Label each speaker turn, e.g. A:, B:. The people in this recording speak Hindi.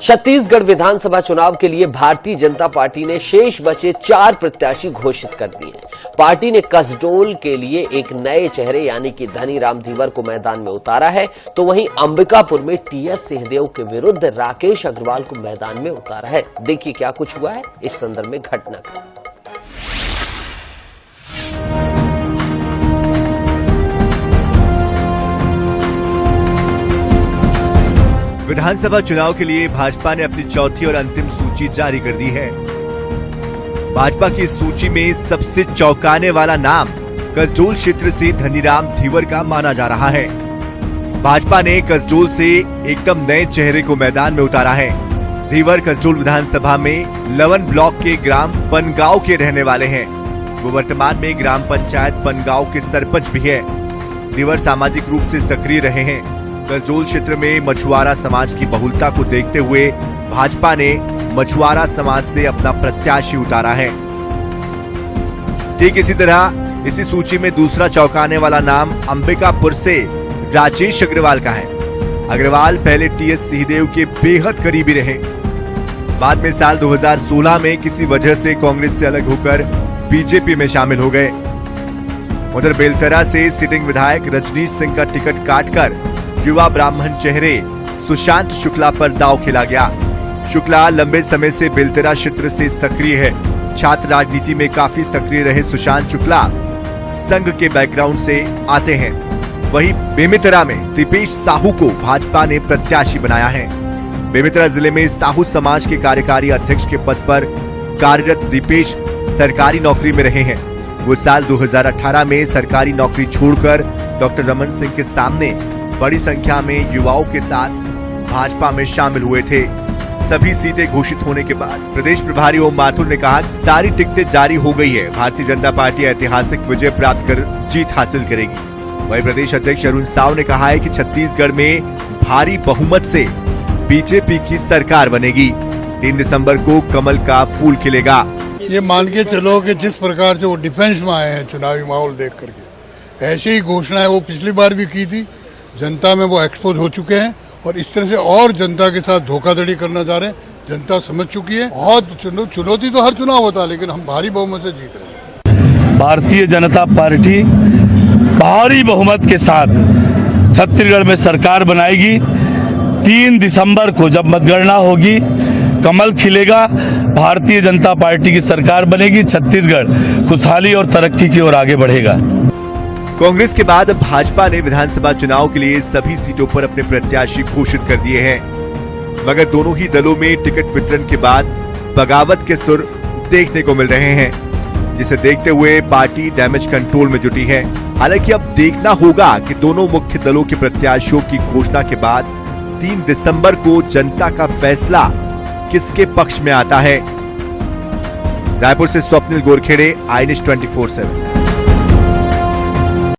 A: छत्तीसगढ़ विधानसभा चुनाव के लिए भारतीय जनता पार्टी ने शेष बचे 4 प्रत्याशी घोषित कर दिए हैं। पार्टी ने कसडोल के लिए एक नए चेहरे यानी कि धनीराम धीवर को मैदान में उतारा है, तो वहीं अंबिकापुर में टीएस सिंहदेव के विरुद्ध राकेश अग्रवाल को मैदान में उतारा है। देखिए क्या कुछ हुआ है इस संदर्भ में घटनाक्रम।
B: विधानसभा चुनाव के लिए भाजपा ने अपनी चौथी और अंतिम सूची जारी कर दी है। भाजपा की इस सूची में सबसे चौंकाने वाला नाम कसडोल क्षेत्र से धनीराम धीवर का माना जा रहा है। भाजपा ने कसडोल से एकदम नए चेहरे को मैदान में उतारा है। धीवर कसडोल विधानसभा में लवन ब्लॉक के ग्राम पनगांव के रहने वाले हैं। वो वर्तमान में ग्राम पंचायत पनगांव के सरपंच भी है। धीवर सामाजिक रूप से सक्रिय रहे हैं। कसडोल क्षेत्र में मछुआरा समाज की बहुलता को देखते हुए भाजपा ने मछुआरा समाज से अपना प्रत्याशी उतारा है। ठीक इसी तरह इसी सूची में दूसरा चौंकाने वाला नाम अंबिकापुर से राकेश अग्रवाल का है। अग्रवाल पहले टीएस सिंहदेव के बेहद करीबी रहे। बाद में साल 2016 में किसी वजह से कांग्रेस से अलग होकर बीजेपी में शामिल हो गए। उधर बेलतरा से सिटिंग विधायक रजनीश सिंह का टिकट काटकर युवा ब्राह्मण चेहरे सुशांत शुक्ला पर दांव खेला गया। शुक्ला लंबे समय से बेलतरा क्षेत्र से सक्रिय है। छात्र राजनीति में काफी सक्रिय रहे सुशांत शुक्ला संघ के बैकग्राउंड से आते हैं। वहीं बेमेतरा में दीपेश साहू को भाजपा ने प्रत्याशी बनाया है। बेमेतरा जिले में साहू समाज के कार्यकारी अध्यक्ष के पद पर कार्यरत दीपेश सरकारी नौकरी में रहे हैं। वो साल 2018 में सरकारी नौकरी छोड़कर डॉक्टर रमन सिंह के सामने बड़ी संख्या में युवाओं के साथ भाजपा में शामिल हुए थे। सभी सीटें घोषित होने के बाद प्रदेश प्रभारी ओम माथुर ने कहा सारी टिकटें जारी हो गई है। भारतीय जनता पार्टी ऐतिहासिक विजय प्राप्त कर जीत हासिल करेगी। वहीं प्रदेश अध्यक्ष अरुण साव ने कहा है कि छत्तीसगढ़ में भारी बहुमत से बीजेपी की सरकार बनेगी। 3 दिसंबर को कमल का फूल खिलेगा।
C: ये मान के चलो कि जिस प्रकार से वो डिफेंस में आए हैं चुनावी माहौल देख करके, ऐसी ही घोषणाएं वो पिछली बार भी की थी। जनता में वो एक्सपोज हो चुके हैं और इस तरह से और जनता के साथ धोखाधड़ी करना चाह रहे हैं। जनता समझ चुकी है। बहुत चुनौती तो हर चुनाव होता है, लेकिन हम भारी बहुमत से जीत रहे हैं।
D: भारतीय जनता पार्टी भारी बहुमत के साथ छत्तीसगढ़ में सरकार बनाएगी। 3 दिसंबर को जब मतगणना होगी कमल खिलेगा। भारतीय जनता पार्टी की सरकार बनेगी। छत्तीसगढ़ खुशहाली और तरक्की की ओर आगे बढ़ेगा।
B: कांग्रेस के बाद भाजपा ने विधानसभा चुनाव के लिए सभी सीटों पर अपने प्रत्याशी घोषित कर दिए हैं, मगर दोनों ही दलों में टिकट वितरण के बाद बगावत के सुर देखने को मिल रहे हैं, जिसे देखते हुए पार्टी डैमेज कंट्रोल में जुटी है। हालांकि अब देखना होगा कि दोनों मुख्य दलों के प्रत्याशियों की घोषणा के बाद 3 दिसंबर को जनता का फैसला किसके पक्ष में आता है। रायपुर से स्वप्निल गोरखेड़े, आई न्यूज़ 24/7।